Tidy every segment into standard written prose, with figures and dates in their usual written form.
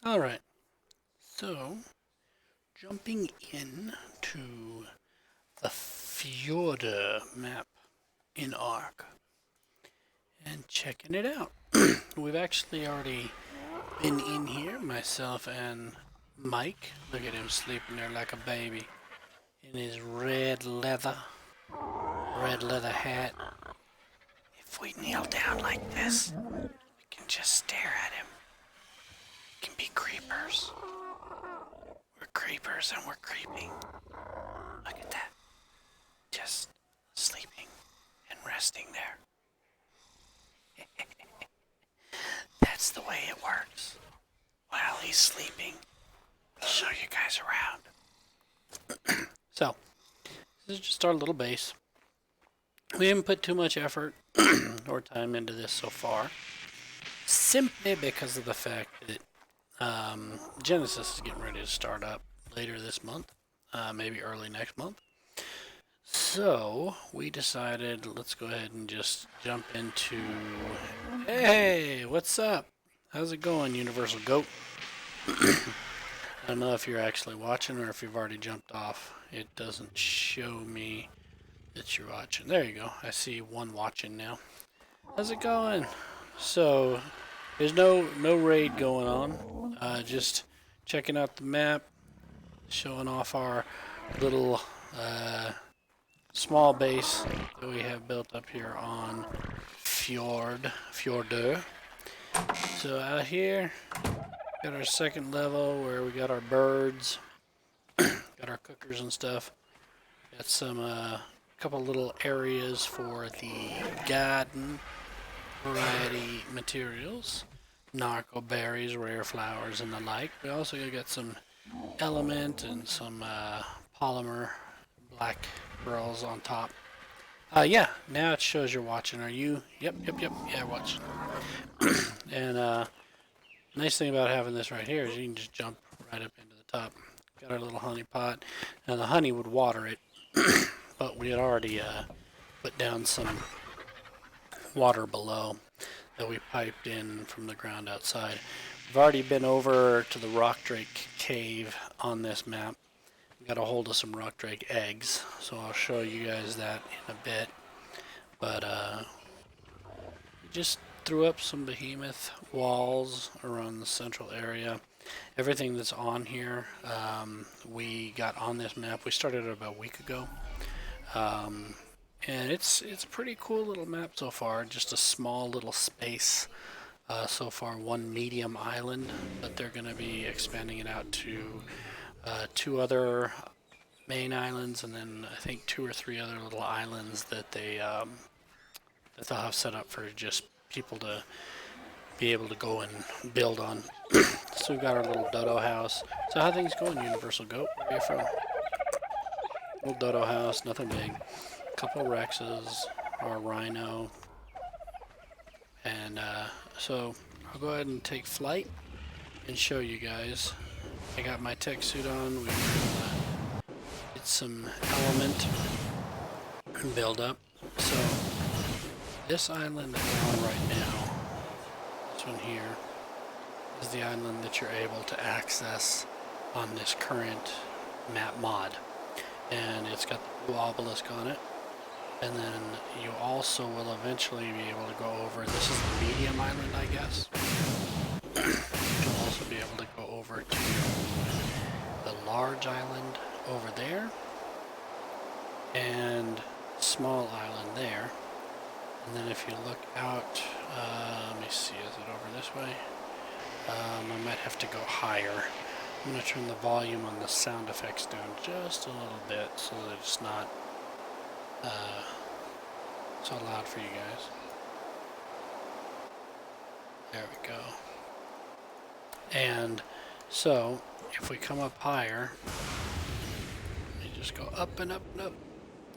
Alright, so jumping in to the Fjordur map in Ark and checking it out. We've actually already been in here, myself and Mike. Look at him sleeping there like a baby in his red leather hat. If we kneel down like this, we can just stare at him. We can be creepers. We're creepers and we're creeping. Look at that. Just sleeping and resting there. That's the way it works. While he's sleeping, I'll show you guys around. So, this is just our little base. We haven't put too much effort or time into this so far, simply because of the fact that Genesis is getting ready to start up later this month, maybe early next month. So we decided let's go ahead and just jump into. Hey, what's up? How's it going, Universal Goat? I don't know if you're actually watching or if you've already jumped off. It doesn't show me that you're watching. There you go. I see one watching now. How's it going? So there's no raid going on. Just checking out the map, showing off our little small base that we have built up here on Fjordur. So out here, got our second level where we got our birds, got our cookers and stuff. Got some couple little areas for the garden variety materials, narco berries, rare flowers, and the like. We also got some element and some polymer black pearls on top. Yeah, now it shows you're watching. Are you? Yep. Yeah, watching. And nice thing about having this right here is you can just jump right up into the top. Got our little honey pot. Now the honey would water it, but we had already put down some water below that we piped in from the ground outside. We've already been over to the rock drake cave on this map. We got a hold of some rock drake eggs, so I'll show you guys that in a bit. But just threw up some behemoth walls around the central area. Everything that's on here, we got on this map. We started it about a week ago. And it's a pretty cool little map so far. Just a small little space so far. One medium island, but they're going to be expanding it out to two other main islands, and then I think two or three other little islands that they'll have set up for just people to be able to go and build on. So we've got our little dodo house. So how things going, Universal Goat? Where are you from? Little dodo house, nothing big. Couple Rexes, our rhino, and so I'll go ahead and take flight and show you guys. I got my tech suit on. We did some element and build up. So this island that we're on right now, this one here, is the island that you're able to access on this current map mod, and it's got the blue obelisk on it. And then you also will eventually be able to go over, this is the medium island, I guess. You'll also be able to go over to the large island over there, and small island there. And then if you look out, let me see, is it over this way? I might have to go higher. I'm going to turn the volume on the sound effects down just a little bit so that it's not so loud for you guys. There we go. And so if we come up higher, you just go up and up and up.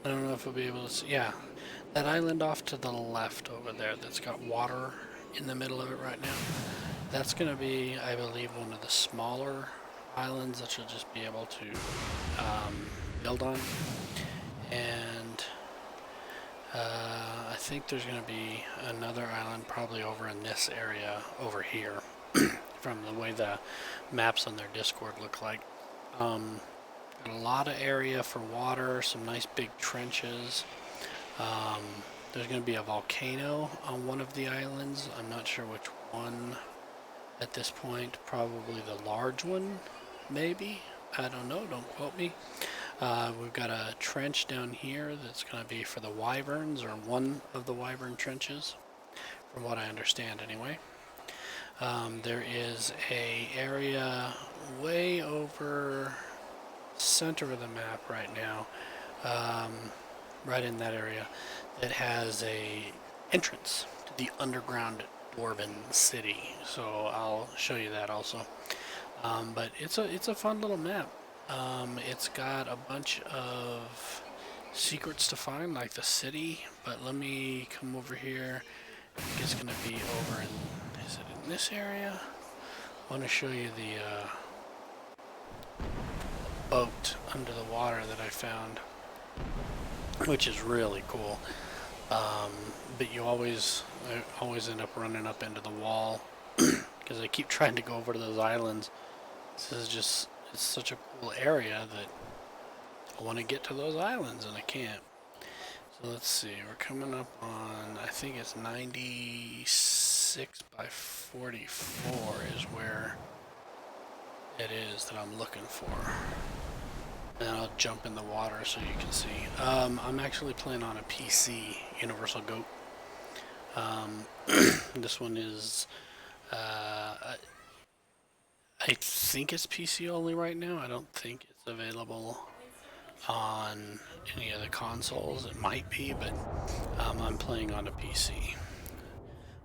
I don't know if we'll be able to see. Yeah, that island off to the left over there that's got water in the middle of it right now, that's going to be, I believe, one of the smaller islands that you'll just be able to build on. And I think there's going to be another island probably over in this area over here from the way the maps on their Discord look like. Got a lot of area for water, some nice big trenches. There's going to be a volcano on one of the islands. I'm not sure which one at this point. Probably the large one, maybe. I don't know. Don't quote me. We've got a trench down here that's going to be for the wyverns, or one of the wyvern trenches, from what I understand anyway. There is a area way over center of the map right now, right in that area, that has a entrance to the underground dwarven city. So I'll show you that also. But it's a fun little map. It's got a bunch of secrets to find, like the city. But let me come over here. I think it's gonna be over in, is it in this area? I want to show you the boat under the water that I found, which is really cool. But I always end up running up into the wall because I keep trying to go over to those islands. This is just, it's such a cool area that I want to get to those islands and I can't. So let's see, we're coming up on, I think it's 96 by 44 is where it is that I'm looking for. And I'll jump in the water so you can see. I'm actually playing on a PC, Universal Goat. This one is, I think it's PC only right now. I don't think it's available on any of the consoles. It might be, but I'm playing on a PC.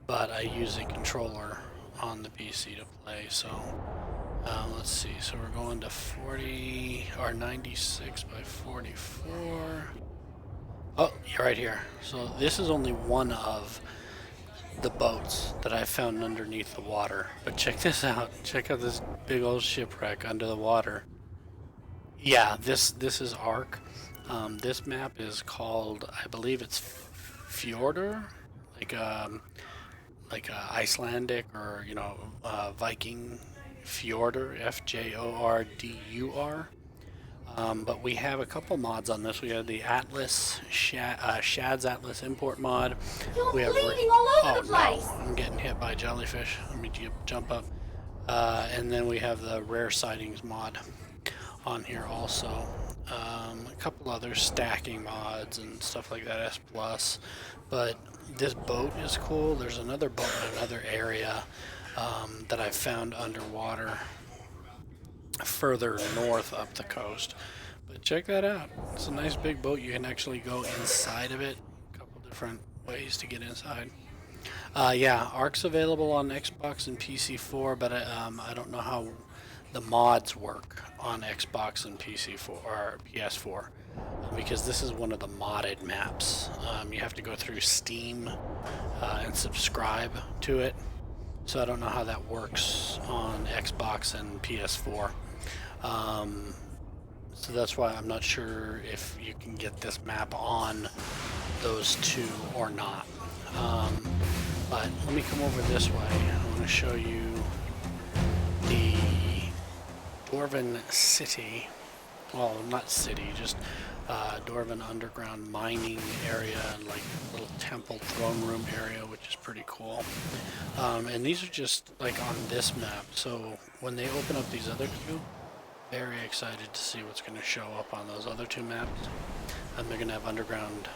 But I use a controller on the PC to play, so let's see. So we're going to 40 or 96 by 44. Oh, you're right here. So this is only one of the boats that I found underneath the water. But check this out. Check out this big old shipwreck under the water. Yeah, this is Ark. This map is called, I believe it's Fjordur, like Icelandic or Viking Fjordur, Fjordur. But we have a couple mods on this. We have the Atlas Shad's Atlas import mod. You're we have bleeding all over the place. No, I'm getting hit by a jellyfish. Let me jump up. And then we have the rare sightings mod on here also. A couple other stacking mods and stuff like that, S+. But this boat is cool. There's another boat in another area that I found underwater further north up the coast. But check that out. It's a nice big boat. You can actually go inside of it. A couple different ways to get inside. Yeah, Ark's available on Xbox and PC4, but I don't know how the mods work on Xbox and PC4 or PS4, because this is one of the modded maps. You have to go through Steam and subscribe to it. So I don't know how that works on Xbox and PS4. So that's why I'm not sure if you can get this map on those two or not. But let me come over this way. I want to show you the Dwarven City. Well, not city, just Dwarven underground mining area, like little temple throne room area, which is pretty cool. And these are just like on this map. So when they open up these other two, very excited to see what's going to show up on those other two maps. And they're going to have underground,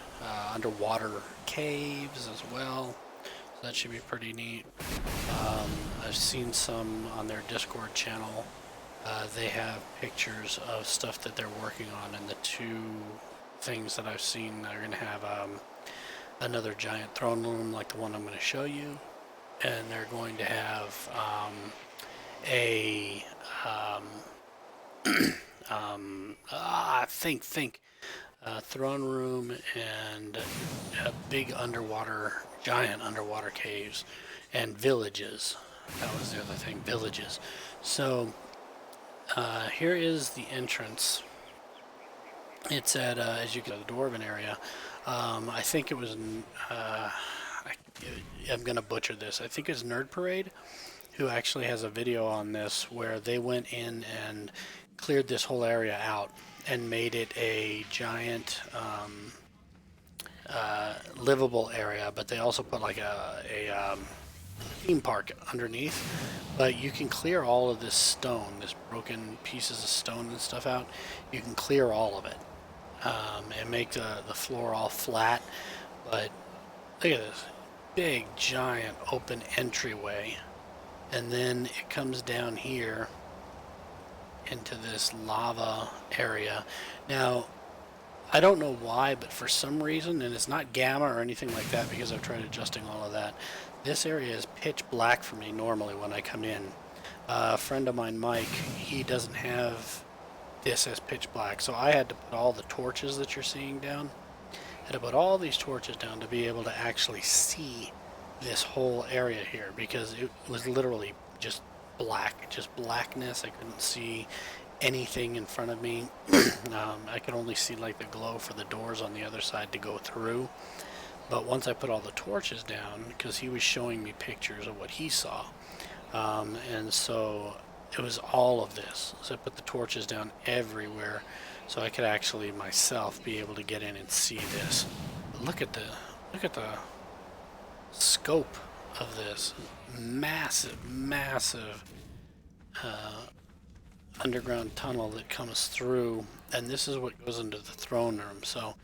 underwater caves as well. So that should be pretty neat. I've seen some on their Discord channel. They have pictures of stuff that they're working on, and the two things that I've seen are going to have another giant throne room like the one I'm going to show you, and they're going to have a throne room and a big giant underwater caves and villages. That was the other thing, villages. So here is the entrance. It's at, as you can, the Dwarven area. I think it was, I'm going to butcher this. I think it's Nerd Parade who actually has a video on this where they went in and cleared this whole area out and made it a giant livable area, but they also put like a theme park underneath. But you can clear all of this stone, this broken pieces of stone and stuff out. You can clear all of it and make the floor all flat. But look at this big giant open entryway, and then it comes down here into this lava area. Now I don't know why, but for some reason, and it's not gamma or anything like that because I've tried adjusting all of that, this area is pitch black for me normally when I come in. A friend of mine, Mike, he doesn't have this as pitch black, so I had to put all the torches that you're seeing down. I had to put all these torches down to be able to actually see this whole area here, because it was literally just black, just blackness. I couldn't see anything in front of me. I could only see like the glow for the doors on the other side to go through. But once I put all the torches down, because he was showing me pictures of what he saw, and so it was all of this. So I put the torches down everywhere so I could actually myself be able to get in and see this. But look at the scope of this massive underground tunnel that comes through, and this is what goes into the throne room. So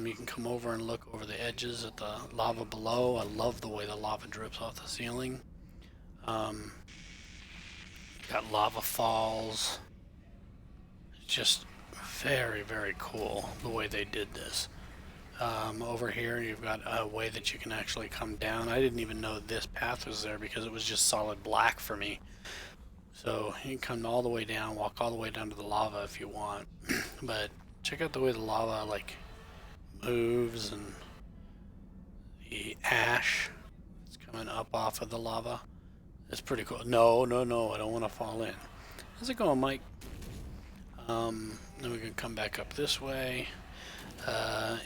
you can come over and look over the edges at the lava below. I love the way the lava drips off the ceiling. Got lava falls. It's just very cool the way they did this. Over here you've got a way that you can actually come down. I didn't even know this path was there because it was just solid black for me. So you can come all the way down, walk all the way down to the lava if you want. But check out the way the lava like moves, and the ash is coming up off of the lava. It's pretty cool. No, I don't want to fall in. How's it going, Mike? Then we can come back up this way.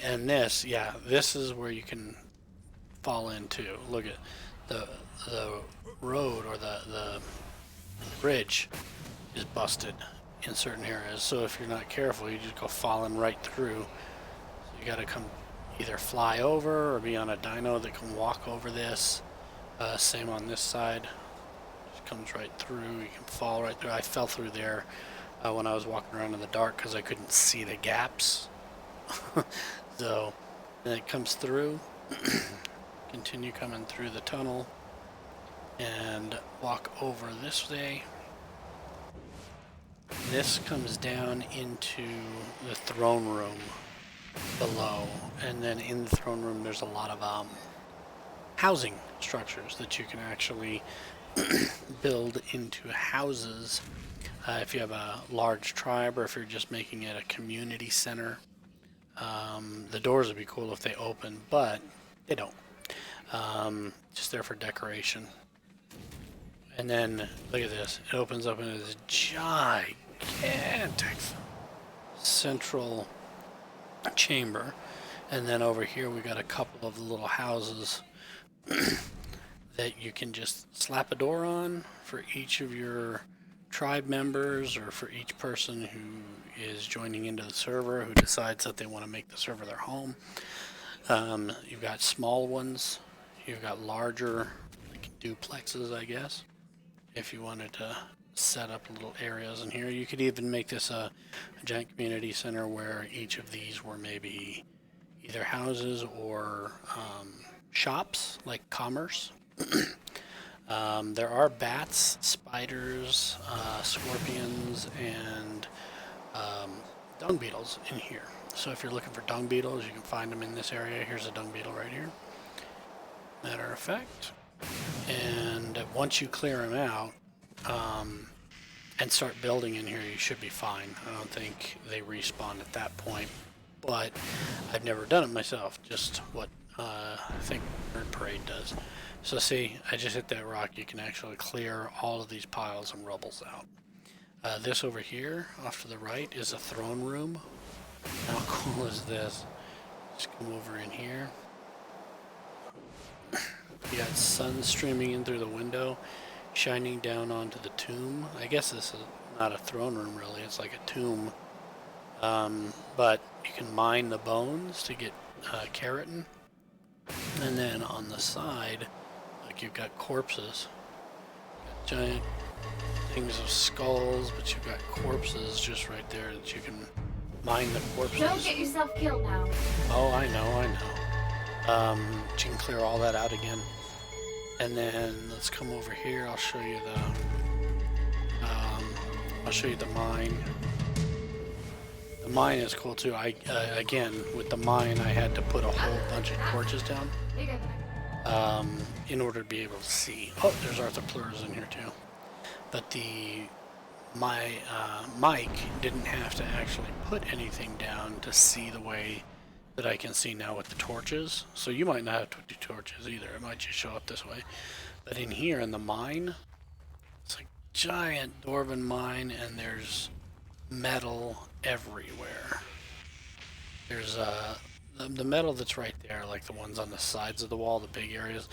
And this, yeah, this is where you can fall into. Look at the road, or the bridge is busted in certain areas. So if you're not careful, you just go falling right through. So you got to come either fly over or be on a dino that can walk over this. Same on this side. Just comes right through. You can fall right through. I fell through there when I was walking around in the dark because I couldn't see the gaps. So then it comes through. Continue coming through the tunnel and walk over this way. This comes down into the throne room below, and then in the throne room there's a lot of housing structures that you can actually build into houses if you have a large tribe, or if you're just making it a community center. The doors would be cool if they open, but they don't. Just there for decoration. And then look at this. It opens up into this gigantic central chamber. And then over here we got a couple of little houses that you can just slap a door on for each of your tribe members, or for each person who is joining into the server who decides that they want to make the server their home. You've got small ones. You've got larger, like duplexes, I guess, if you wanted to set up little areas in here. You could even make this a giant community center where each of these were maybe either houses or shops, like commerce. There are bats, spiders, scorpions, and dung beetles in here. So if you're looking for dung beetles, you can find them in this area. Here's a dung beetle right here. Matter of fact. And once you clear them out and start building in here, you should be fine. I don't think they respawn at that point, but I've never done it myself, just what I think Bird Parade does. So see, I just hit that rock. You can actually clear all of these piles and rubbles out. This over here, off to the right, is a throne room. How cool is this? Just come over in here. You got sun streaming in through the window. shining down onto the tomb. I guess this is not a throne room really, it's like a tomb. But you can mine the bones to get keratin. And then on the side, like you've got corpses. You've got giant things of skulls, but you've got corpses just right there that you can mine the corpses. Don't get yourself killed now. Oh, I know. You can clear all that out again. And then let's come over here. I'll show you the mine. The mine is cool too. Again, with the mine, I had to put a whole bunch of torches down in order to be able to see. Oh, there's Arthur Plurs in here too. But my mic didn't have to actually put anything down to see the way that I can see now with the torches. So you might not have to do torches either. It might just show up this way. But in here in the mine, it's a giant dwarven mine, and there's metal everywhere. There's the metal that's right there, like the ones on the sides of the wall, the big areas,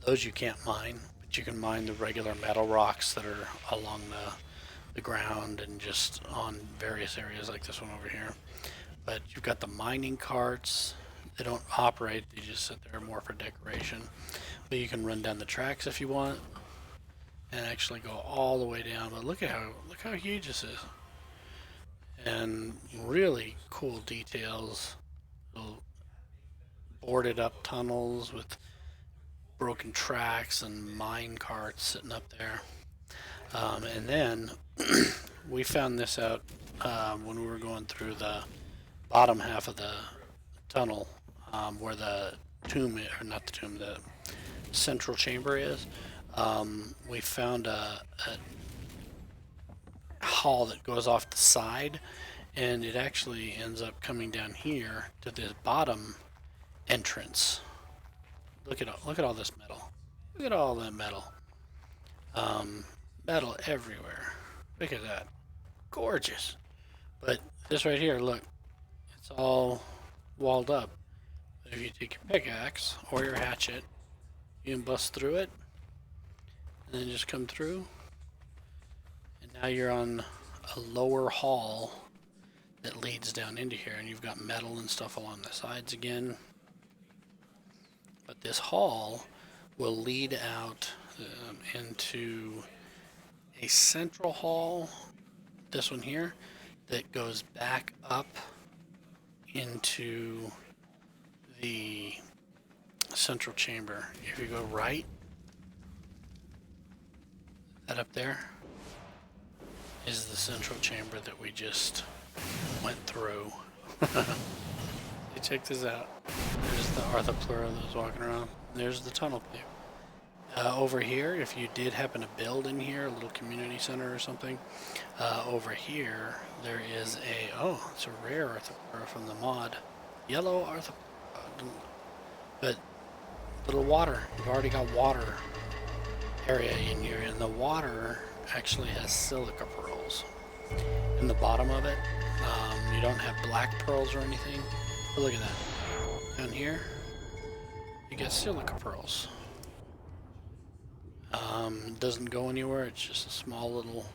those you can't mine, but you can mine the regular metal rocks that are along the ground and just on various areas like this one over here. But you've got the mining carts. They don't operate, they just sit there more for decoration. But you can run down the tracks if you want and actually go all the way down. But look how huge this is. And really cool details. Little boarded up tunnels with broken tracks and mine carts sitting up there. And then we found this out when we were going through the bottom half of the tunnel where the tomb, or not the tomb, the central chamber is. We found a hall that goes off the side, and it actually ends up coming down here to this bottom entrance. Look at all this metal. Look at all that metal. Metal everywhere. Look at that. Gorgeous. But this right here, look, it's all walled up. But if you take your pickaxe or your hatchet, you can bust through it and then just come through. And now you're on a lower hall that leads down into here, and you've got metal and stuff along the sides again. But this hall will lead out into a central hall, this one here, that goes back up into the central chamber. If you go right, that up there is the central chamber that we just went through. Hey, check this out. There's the Arthur Plura that was walking around. There's the tunnel view. Over here, if you did happen to build in here, a little community center or something, over here there is it's a rare Arthur Plura from the mod. Yellow Arthur Plura. But little water. You've already got water area in here, and the water actually has silica pearls in the bottom of it. You don't have black pearls or anything, but look at that. Down here, you get silica pearls. It doesn't go anywhere, it's just a small little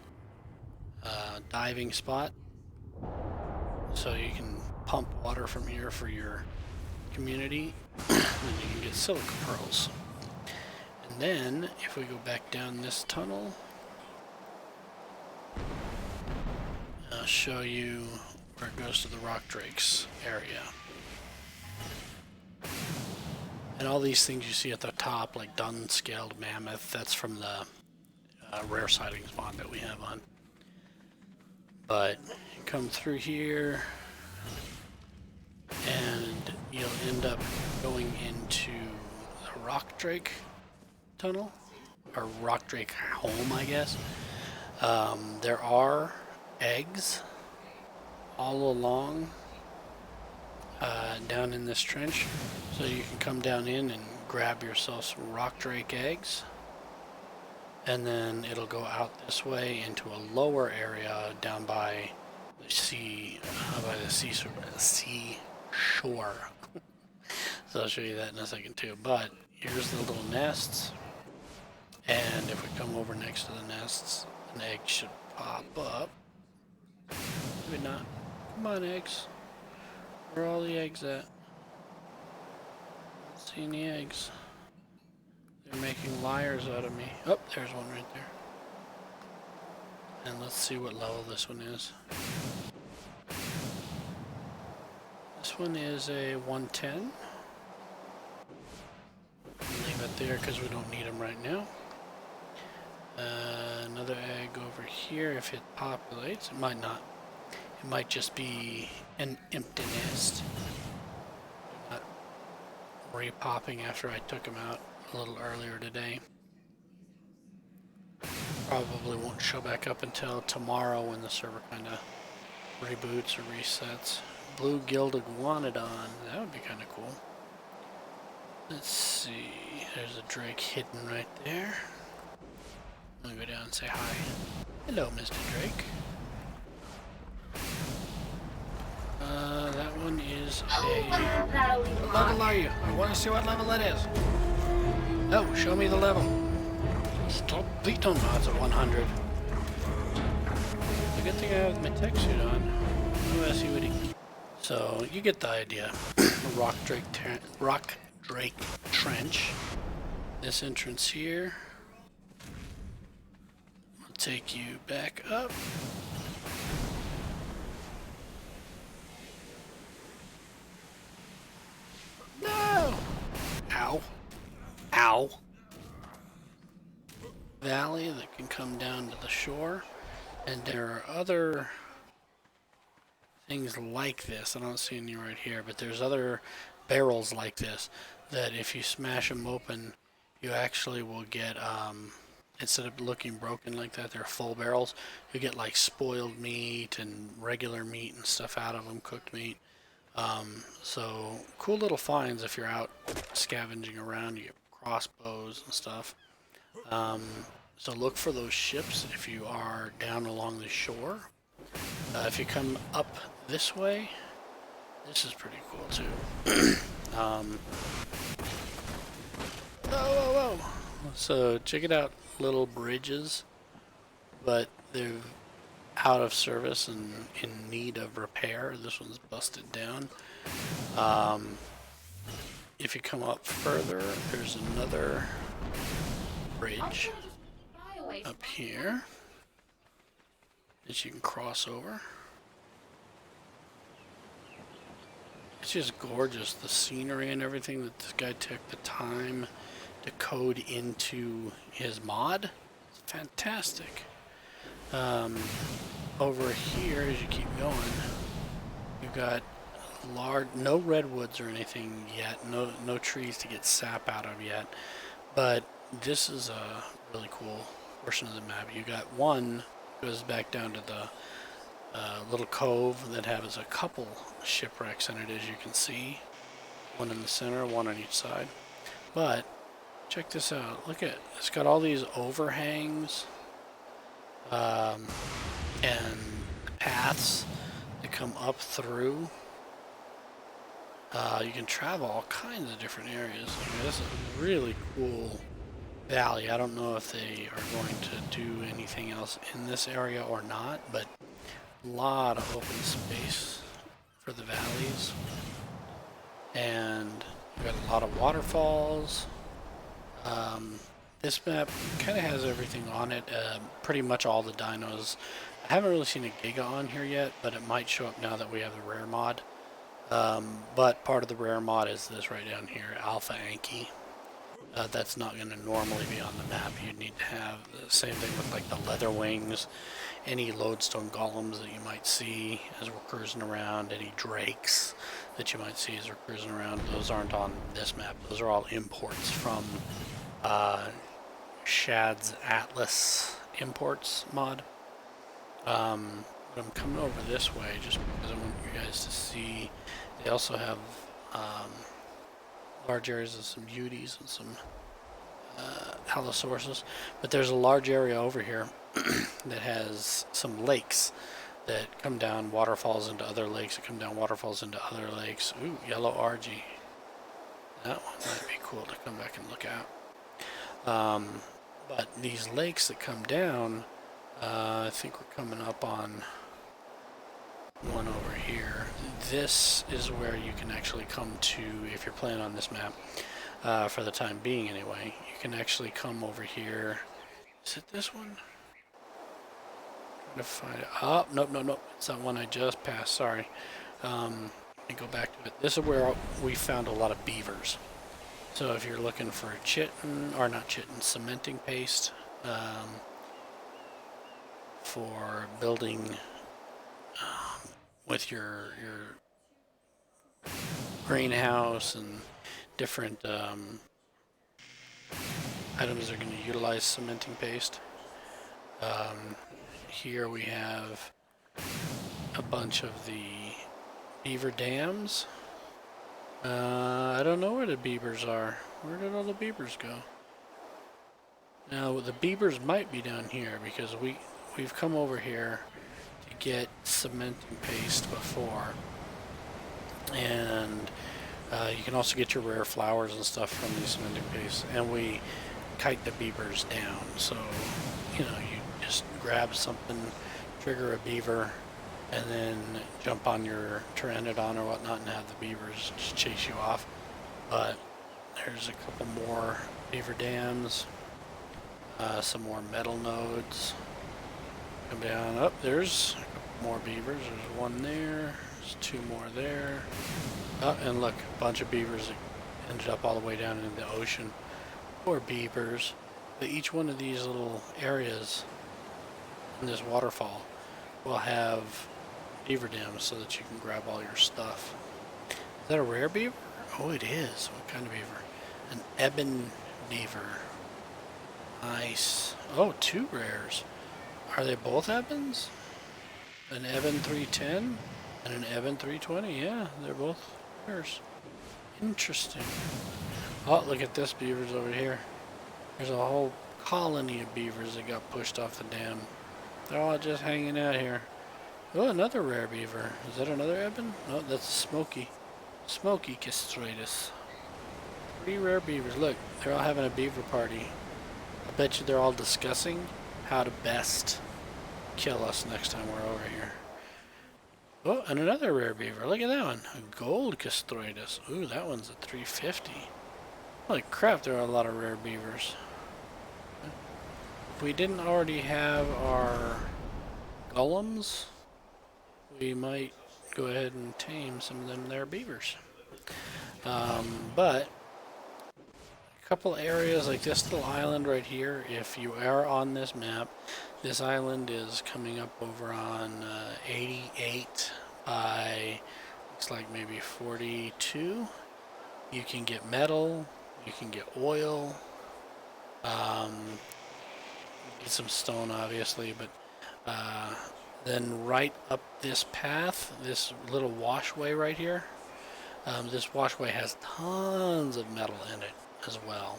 diving spot. So you can pump water from here for your community, and you can get silica pearls. And then, if we go back down this tunnel, I'll show you where it goes to the rock drakes area. And all these things you see at the top, like dun-scaled mammoth, that's from the rare sightings mod that we have on. But you come through here, and you'll end up going into the rock drake tunnel, or rock drake home, I guess. There are eggs all along down in this trench, so you can come down in and grab yourself some rock drake eggs, and then it'll go out this way into a lower area down by the sea, seashore. So I'll show you that in a second too. But here's the little nests, And if we come over next to the nests, an egg should pop up. Maybe not. Come on, eggs. Where are all the eggs at? Don't see any eggs. They're making liars out of me. Oh, there's one right there. And let's see what level this one is. This one is a 110. Leave it there because we don't need them right now. Another egg over here. If it populates, it might not. It might just be an empty nest. Not re-popping after I took them out a little earlier today. Probably won't show back up until tomorrow when the server kind of reboots or resets. Blue gilded iguanodon. That would be kind of cool. Let's see. There's a drake hidden right there. I'll go down and say hi. Hello, Mr. Drake. That one is a... What level are you? I want to see what level that is. Oh, show me the level. Stop beating. Oh, it's a 100. The good thing I have my tech suit on. Oh, I see what he... So, you get the idea. Rock Drake Trench. This entrance here will take you back up. No! Ow. Ow. Valley that can come down to the shore. And there are other things like this. I don't see any right here, but there's other barrels like this that if you smash them open, you actually will get, instead of looking broken like that, they're full barrels. You get like spoiled meat and regular meat and stuff out of them, cooked meat. So cool little finds if you're out scavenging around. You get crossbows and stuff. So look for those ships if you are down along the shore. If you come up this way, this is pretty cool too. Whoa. So check it out, little bridges, but they're out of service and in need of repair. This one's busted down. If you come up further, there's another bridge up here that you can cross over. It's just gorgeous, the scenery and everything that this guy took the time to code into his mod. It's fantastic. Over here, as you keep going, you've got no redwoods or anything yet, no trees to get sap out of yet, but this is a really cool portion of the map. You got one goes back down to the little cove that has a couple shipwrecks in it, as you can see. One in the center, one on each side. But check this out. Look at it's got all these overhangs and paths that come up through. You can travel all kinds of different areas. I mean, this is a really cool valley. I don't know if they are going to do anything else in this area or not, but a lot of open space for the valleys. And you've got a lot of waterfalls. This map kind of has everything on it, pretty much all the dinos. I haven't really seen a Giga on here yet, but it might show up now that we have the rare mod. But part of the rare mod is this right down here, Alpha Anki. That's not going to normally be on the map. You need to have the same thing with like the leather wings, any lodestone golems that you might see as we're cruising around, any drakes that you might see as we're cruising around. Those aren't on this map. Those are all imports from Shad's Atlas imports mod. But I'm coming over this way just because I want you guys to see. They also have large areas of some beauties and some allosaurus, but there's a large area over here that has some lakes that come down waterfalls into other lakes, that come down waterfalls into other lakes. Ooh, yellow RG. That one might be cool to come back and look at. But these lakes that come down, I think we're coming up on one over here. This is where you can actually come to, if you're playing on this map, for the time being anyway. You can actually come over here. Is it this one? Trying to find it. Oh, nope. It's that one I just passed. Sorry. Let me go back to it. This is where we found a lot of beavers. So if you're looking for chitin, or not chitin, cementing paste for building with your greenhouse and different items that are going to utilize cementing paste. Here we have a bunch of the beaver dams. I don't know where the beavers are. Where did all the beavers go? Now the beavers might be down here because we've come over here to get cementing paste before, and you can also get your rare flowers and stuff from these cementing paste, and we kite the beavers down. So you just grab something, trigger a beaver, and then jump on your pteranodon or whatnot and have the beavers just chase you off. But there's a couple more beaver dams, some more metal nodes. Come down up, there's a couple more beavers. There's one there, there's two more there. Oh, and look, a bunch of beavers that ended up all the way down in the ocean. Poor beavers. But each one of these little areas in this waterfall will have beaver dams so that you can grab all your stuff. Is that a rare beaver? Oh, it is. What kind of beaver? An ebon beaver. Nice. Oh, two rares. Are they both ebons? An ebon 310 and an ebon 320. Yeah, they're both rares. Interesting. Oh, look at this beavers over here. There's a whole colony of beavers that got pushed off the dam. They're all just hanging out here. Oh, another rare beaver. Is that another ebon? No, that's a smoky. Smoky castratus. 3 rare beavers. Look, they're all having a beaver party. I bet you they're all discussing how to best kill us next time we're over here. Oh, and another rare beaver. Look at that one. A gold castratus. Ooh, that one's a 350. Holy crap, there are a lot of rare beavers. If we didn't already have our golems, we might go ahead and tame some of them there beavers. But a couple areas like this little island right here, if you are on this map, this island is coming up over on 88 by, looks like maybe 42. You can get metal, you can get oil, get some stone obviously, but then right up this path, this little washway right here, this washway has tons of metal in it as well.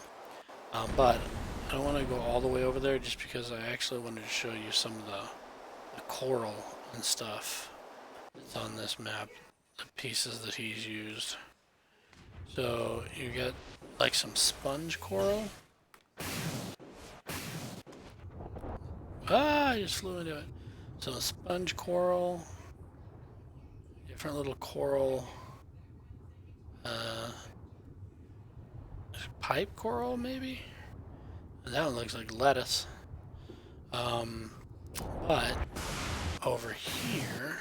But I don't want to go all the way over there just because I actually wanted to show you some of the coral and stuff that's on this map, the pieces that he's used. So you got like some sponge coral. Ah, I just flew into it. So sponge coral, different little coral, pipe coral maybe? And that one looks like lettuce. But over here,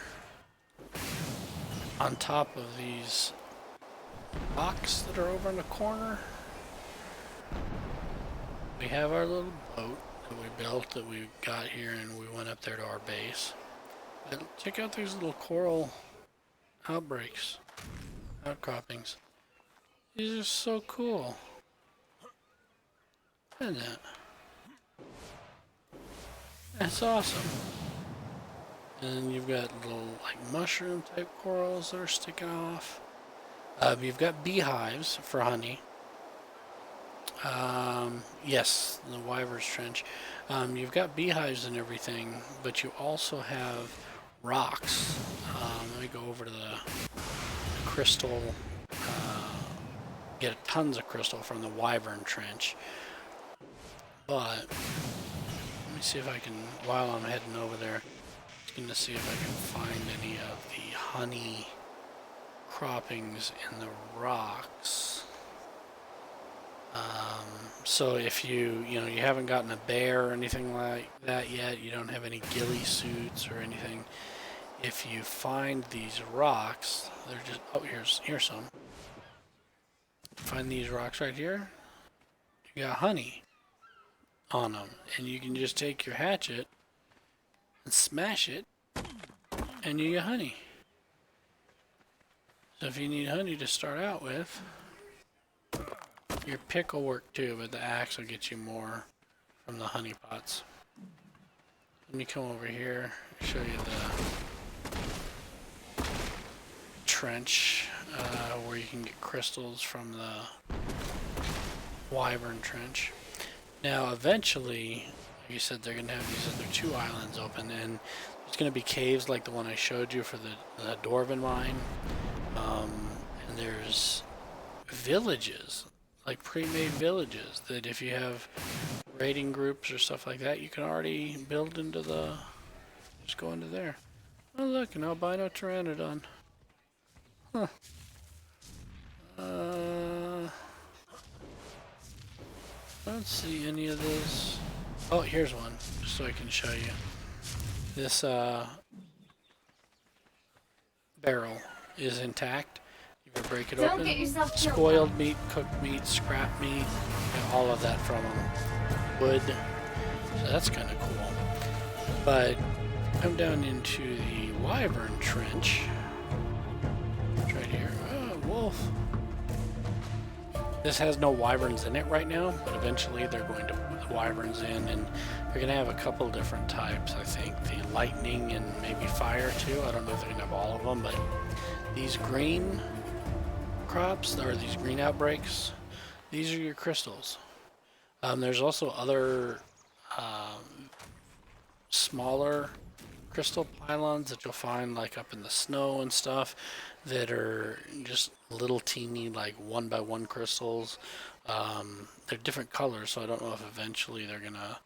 on top of these rocks that are over in the corner, we have our little boat that we built, that we got here, and we went up there to our base. But check out these little coral outbreaks, outcroppings. These are so cool. Look at that. That's awesome. And then you've got little like mushroom type corals that are sticking off. You've got beehives for honey. Yes, the Wyver's Trench. You've got beehives and everything, but you also have rocks. Let me go over to the crystal. Get tons of crystal from the Wyvern Trench. But let me see if I can, while I'm heading over there, I'm gonna see if I can find any of the honey croppings in the rocks. So if you haven't gotten a bear or anything like that yet, you don't have any ghillie suits or anything. If you find these rocks, they're just, oh, here's some. Find these rocks right here. You got honey on them, and you can just take your hatchet and smash it, and you get honey. So if you need honey to start out with, your pick will work too, but the axe will get you more from the honey pots. Let me come over here and show you the trench where you can get crystals from the wyvern trench. Now eventually, like you said, they're going to have these other 2 islands open, and there's going to be caves like the one I showed you for the Dwarven mine. And there's villages, like pre-made villages, that if you have raiding groups or stuff like that, you can already build into just go into there. Oh look, an albino pteranodon. Huh. I don't see any of this. Oh, here's one, just so I can show you. This barrel is intact. You can break it open. Get yourself killed. Spoiled meat, cooked meat, scrap meat, and all of that from them. Wood. So that's kind of cool. But come down into the wyvern trench. It's right here. Oh, wolf. This has no wyverns in it right now, but eventually they're going to put the wyverns in, and they're going to have a couple different types, I think. The lightning and maybe fire too. I don't know if they're going to have all of them, but these green crops, or these green outbreaks, these are your crystals. There's also other smaller crystal pylons that you'll find like up in the snow and stuff that are just little teeny like 1x1 crystals. They're different colors, so I don't know if eventually they're gonna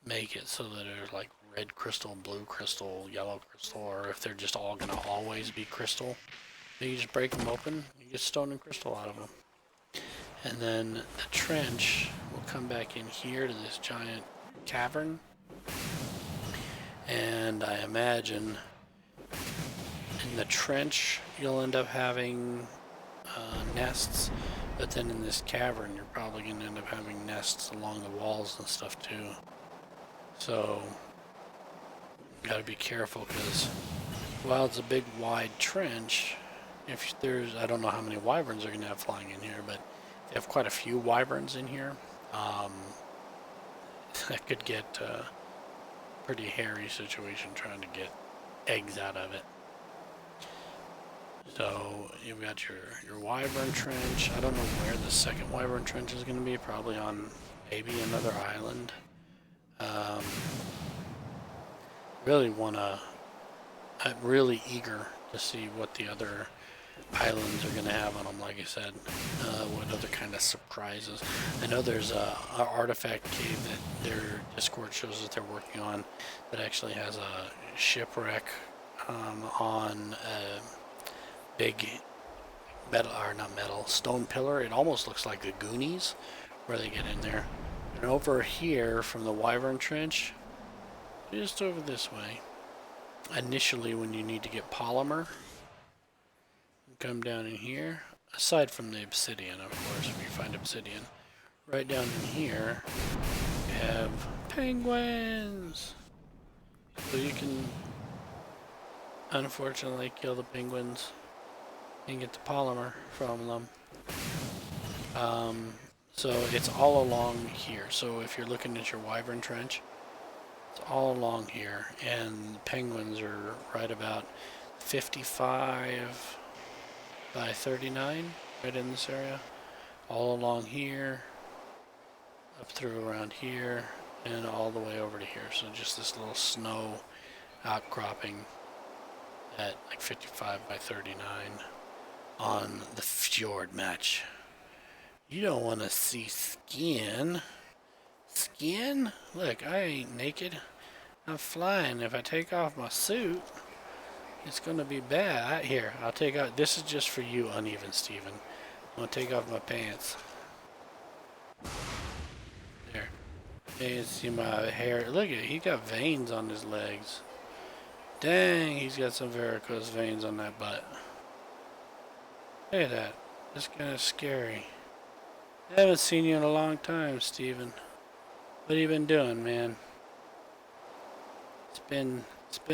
make it so that they're like red crystal, blue crystal, yellow crystal, or if they're just all gonna always be crystal. You just break them open, you get stone and crystal out of them. And then the trench will come back in here to this giant cavern. And I imagine in the trench you'll end up having nests, but then in this cavern you're probably going to end up having nests along the walls and stuff too. So you gotta be careful, because while it's a big wide trench, if there's, I don't know how many wyverns are going to have flying in here, but they have quite a few wyverns in here. That could get pretty hairy situation trying to get eggs out of it. So you've got your wyvern trench. I don't know where the second wyvern trench is going to be. Probably on maybe another island. I'm really eager to see what the other islands are going to have on them, like I said. What other kind of surprises. I know there's a artifact cave that their Discord shows that they're working on that actually has a shipwreck on a big metal, or not metal, stone pillar. It almost looks like the Goonies where they get in there. And over here from the wyvern trench, just over this way, initially when you need to get polymer, come down in here, aside from the obsidian, of course, if you find obsidian. Right down in here, you have penguins! So you can, unfortunately, kill the penguins and get the polymer from them. So it's all along here. So if you're looking at your wyvern trench, it's all along here, and the penguins are right about 55 by 39, right in this area, all along here, up through around here, and all the way over to here. So just this little snow outcropping at like 55 by 39 on the fjord match. You don't want to see skin. skin? Look, I ain't naked. I'm flying. If I take off my suit, it's gonna be bad. Here, I'll take out. This is just for you, Uneven Steven. I'm gonna take off my pants. There. You can see my hair. Look at it. He got veins on his legs. Dang, he's got some varicose veins on that butt. Look at that. That's kind of scary. I haven't seen you in a long time, Steven. What have you been doing, man? It's been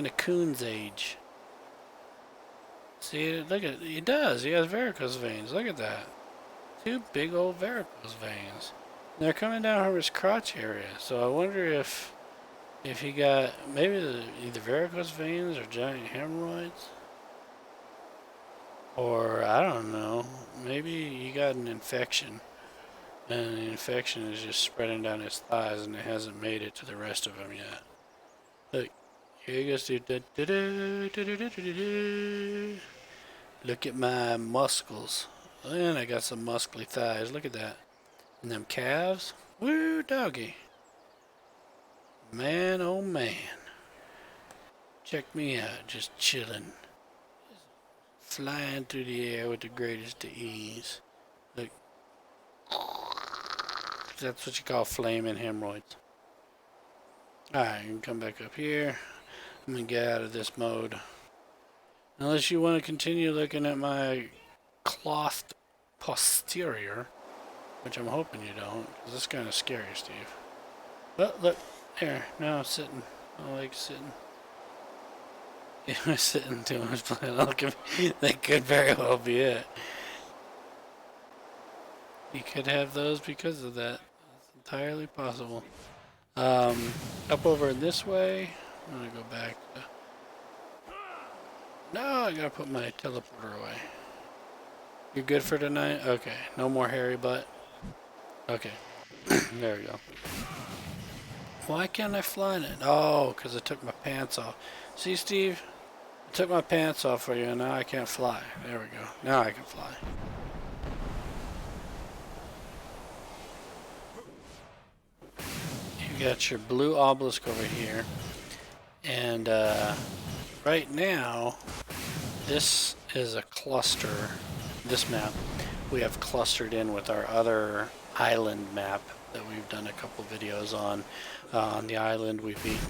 a coon's age. See, look at he does. He has varicose veins. Look at that. Two big old varicose veins. And they're coming down from his crotch area. So I wonder if he got maybe either varicose veins or giant hemorrhoids. Or I don't know. Maybe he got an infection. And the infection is just spreading down his thighs and it hasn't made it to the rest of him yet. Look, here he goes. Look at my muscles. And I got some muscly thighs. Look at that. And them calves. Woo, doggy. Man, oh man. Check me out. Just chilling. Flying through the air with the greatest of ease. Look. That's what you call flaming hemorrhoids. Alright, you can come back up here. I'm gonna get out of this mode. Unless you want to continue looking at my clothed posterior, which I'm hoping you don't, because it's kind of scary, Steve. But look, here, now I'm sitting. I like sitting. Yeah, I'm sitting too much playing. That could very well be it. You could have those because of that. It's entirely possible. Up over this way. I'm gonna go back. No, I gotta put my teleporter away. You're good for tonight? Okay. No more hairy butt. Okay. There we go. Why can't I fly in it? Oh, because I took my pants off. See, Steve? I took my pants off for you, and now I can't fly. There we go. Now I can fly. You got your blue obelisk over here. And right now, this is a cluster. This map we have clustered in with our other island map that we've done a couple videos on. On the island, we've beaten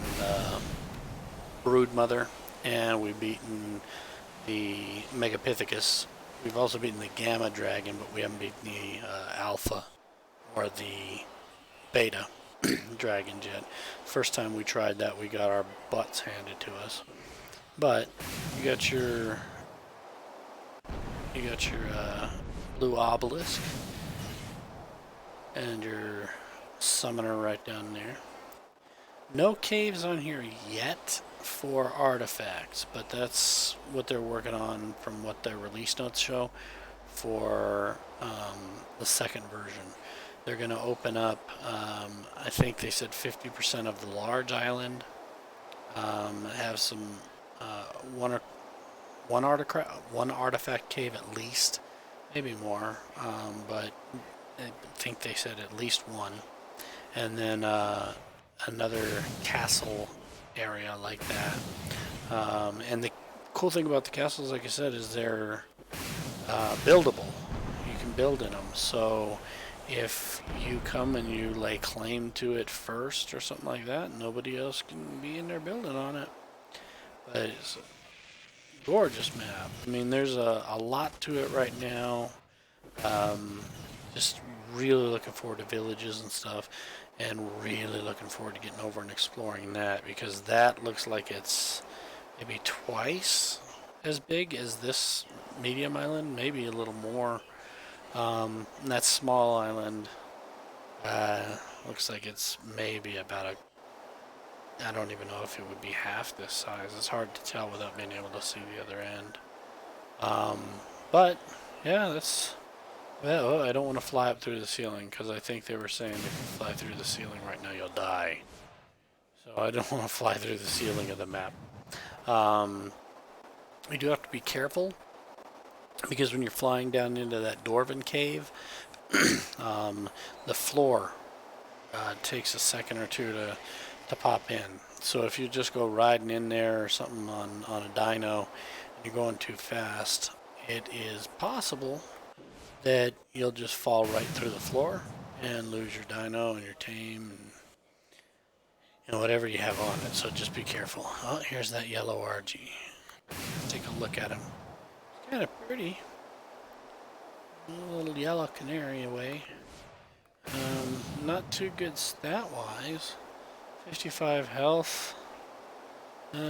Broodmother, and we've beaten the Megapithecus. We've also beaten the Gamma Dragon, but we haven't beaten the Alpha or the Beta dragons yet. First time we tried that, we got our butts handed to us. But you got your blue obelisk and your summoner right down there. No caves on here yet for artifacts, but that's what they're working on from what their release notes show for the second version. They're going to open up, I think they said 50% of the large island, have some one artifact cave at least, maybe more, but I think they said at least one, and then another castle area like that. And the cool thing about the castles, like I said, is they're buildable. You can build in them. So if you come and you lay claim to it first or something like that, nobody else can be in there building on it. But it's a gorgeous map. I mean, there's a lot to it right now. Just really looking forward to villages and stuff, and really looking forward to getting over and exploring that, because that looks like it's maybe twice as big as this medium island, maybe a little more. And that small island looks like it's maybe about I don't even know if it would be half this size. It's hard to tell without being able to see the other end. But yeah, that's. Well, I don't want to fly up through the ceiling, because I think they were saying if you fly through the ceiling right now, you'll die. So I don't want to fly through the ceiling of the map. You do have to be careful, because when you're flying down into that Dwarven cave, the floor it takes a second or two to pop in. So if you just go riding in there or something on a dyno and you're going too fast, it is possible that you'll just fall right through the floor and lose your dyno and your tame and whatever you have on it. So just be careful. Oh, here's that yellow RG. Take a look at him. Kind of pretty. A little yellow canary away. Not too good stat-wise. 55 health.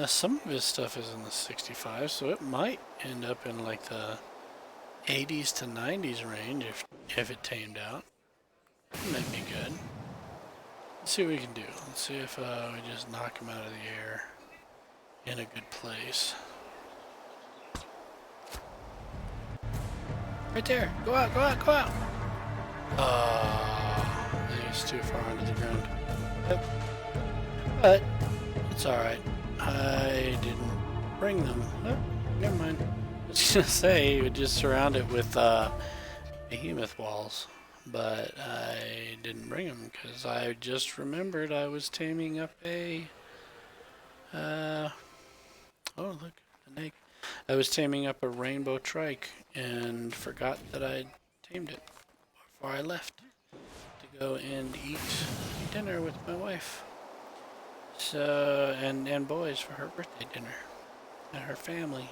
Some of his stuff is in the 65, so it might end up in like the 80s to 90s range if it tamed out. It might be good. Let's see what we can do. Let's see if we just knock him out of the air in a good place. Right there. Go out, go out, go out. I think it's too far under the ground. Yep. But it's alright. I didn't bring them. Oh, never mind. I was going to say, you would just surround it with behemoth walls. But I didn't bring them because I just remembered I was taming up a... oh, look. An egg. I was taming up a rainbow trike and forgot that I tamed it before I left to go and eat dinner with my wife. So, and boys for her birthday dinner. And her family.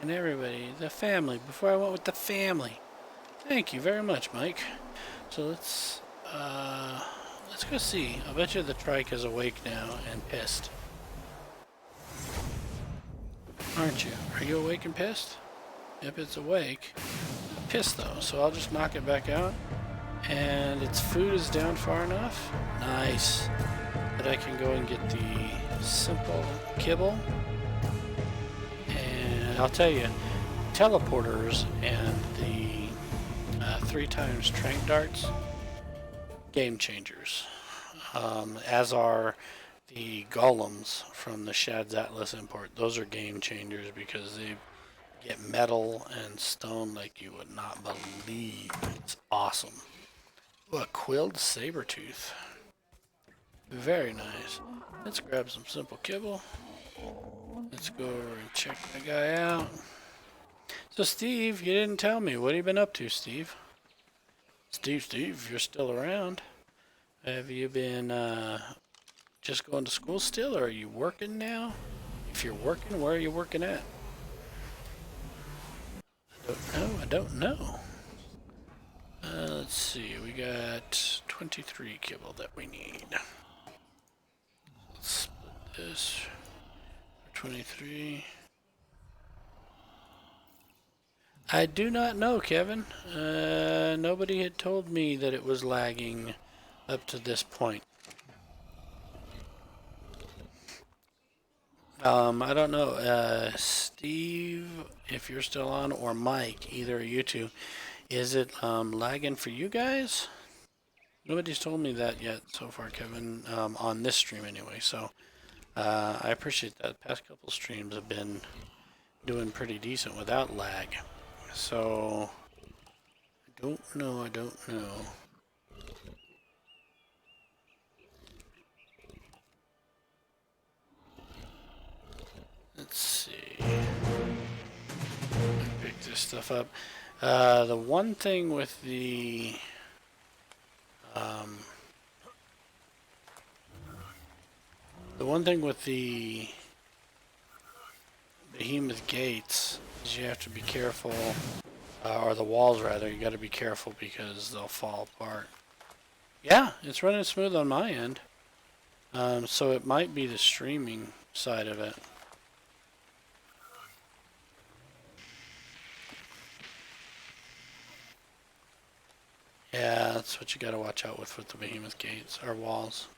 And everybody. The family. Before I went with the family. Thank you very much, Mike. So let's go see. I bet you the trike is awake now and pissed. Aren't you? Are you awake and pissed? If it's awake, I'm pissed though, so I'll just knock it back out. And its food is down far enough. Nice. That I can go and get the simple kibble. And I'll tell you, teleporters and the 3x trank darts, game changers. As are the golems from the Shad's Atlas import. Those are game changers because they get metal and stone like you would not believe. It's awesome. Ooh, a quilled saber-tooth. Very nice. Let's grab some simple kibble. Let's go over and check the guy out. So Steve, you didn't tell me. What have you been up to, Steve? Steve, you're still around. Have you been just going to school still, or are you working now? If you're working, where are you working at? I don't know. Let's see, we got 23 kibble that we need. Let's split this for 23. I do not know, Kevin. Nobody had told me that it was lagging up to this point. I don't know, Steve, if you're still on, or Mike, either of you two, is it lagging for you guys? Nobody's told me that yet so far, Kevin, on this stream anyway, so I appreciate that. The past couple streams have been doing pretty decent without lag, so I don't know. Let's see. Pick this stuff up. The one thing with the behemoth gates is you have to be careful, or the walls rather, you got to be careful because they'll fall apart. Yeah, it's running smooth on my end. So it might be the streaming side of it. Yeah, that's what you gotta watch out with the behemoth gates, or walls.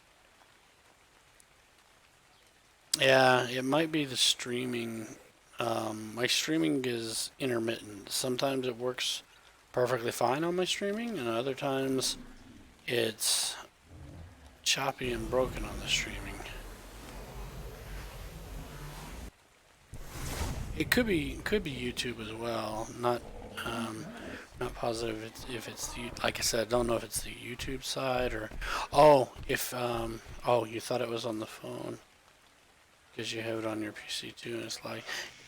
Yeah, it might be the streaming. My streaming is intermittent. Sometimes it works perfectly fine on my streaming, and other times it's choppy and broken on the streaming. It could be YouTube as well. Not Not positive if it's the, like I said, I don't know if it's the YouTube side or, oh, if oh, you thought it was on the phone because you have it on your PC too, and it's like,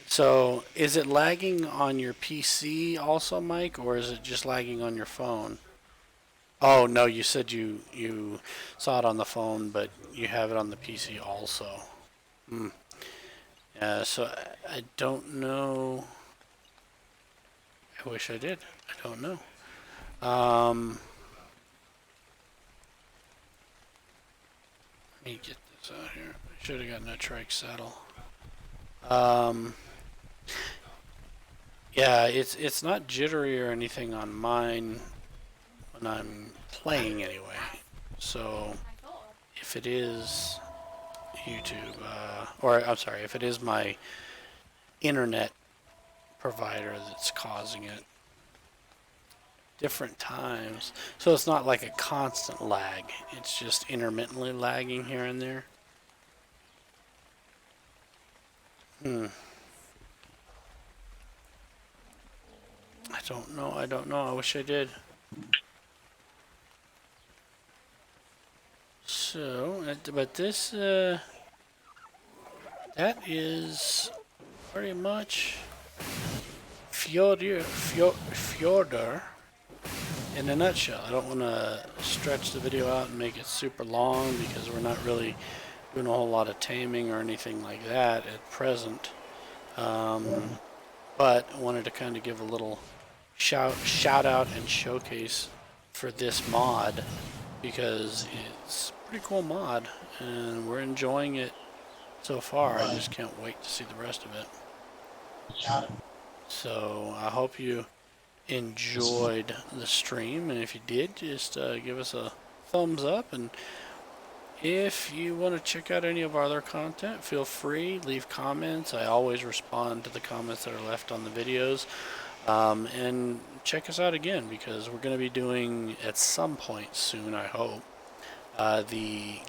so is it lagging on your PC also, Mike, or is it just lagging on your phone? Oh no, you said you saw it on the phone, but you have it on the PC also. Hmm. So I don't know. I wish I did. I don't know. Let me get this out here. I should have gotten a trike saddle. Um, yeah, it's not jittery or anything on mine when I'm playing anyway. So if it is YouTube, or I'm sorry, if it is my internet provider that's causing it, different times. So it's not like a constant lag. It's just intermittently lagging here and there. Hmm. I don't know. I don't know. I wish I did. So, but this, that is pretty much Fjordur in a nutshell. I don't want to stretch the video out and make it super long because we're not really doing a whole lot of taming or anything like that at present. But I wanted to kind of give a little shout out and showcase for this mod because it's a pretty cool mod and we're enjoying it so far. I just can't wait to see the rest of it. So I hope you enjoyed the stream, and if you did, just give us a thumbs up. And if you want to check out any of our other content, feel free, leave comments. I always respond to the comments that are left on the videos. And check us out again because we're going to be doing at some point soon, I hope, the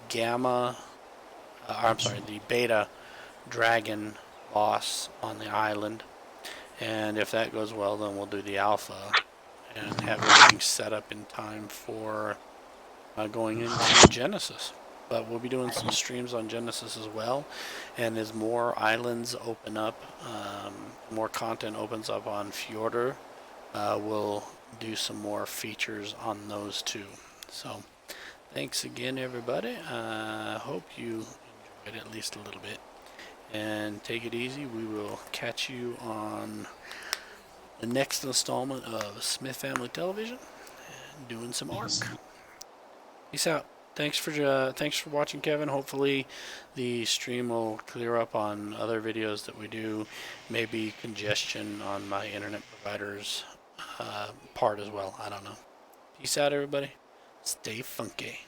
the beta dragon boss on the island. And if that goes well, then we'll do the alpha and have everything set up in time for going into Genesis. But we'll be doing some streams on Genesis as well. And as more islands open up, more content opens up on Fjordur, we'll do some more features on those too. So thanks again, everybody. I hope you enjoyed at least a little bit. And take it easy. We will catch you on the next installment of Smith Family Television, doing some Ark. Peace out. Thanks for watching, Kevin. Hopefully, the stream will clear up on other videos that we do. Maybe congestion on my internet provider's part as well. I don't know. Peace out, everybody. Stay funky.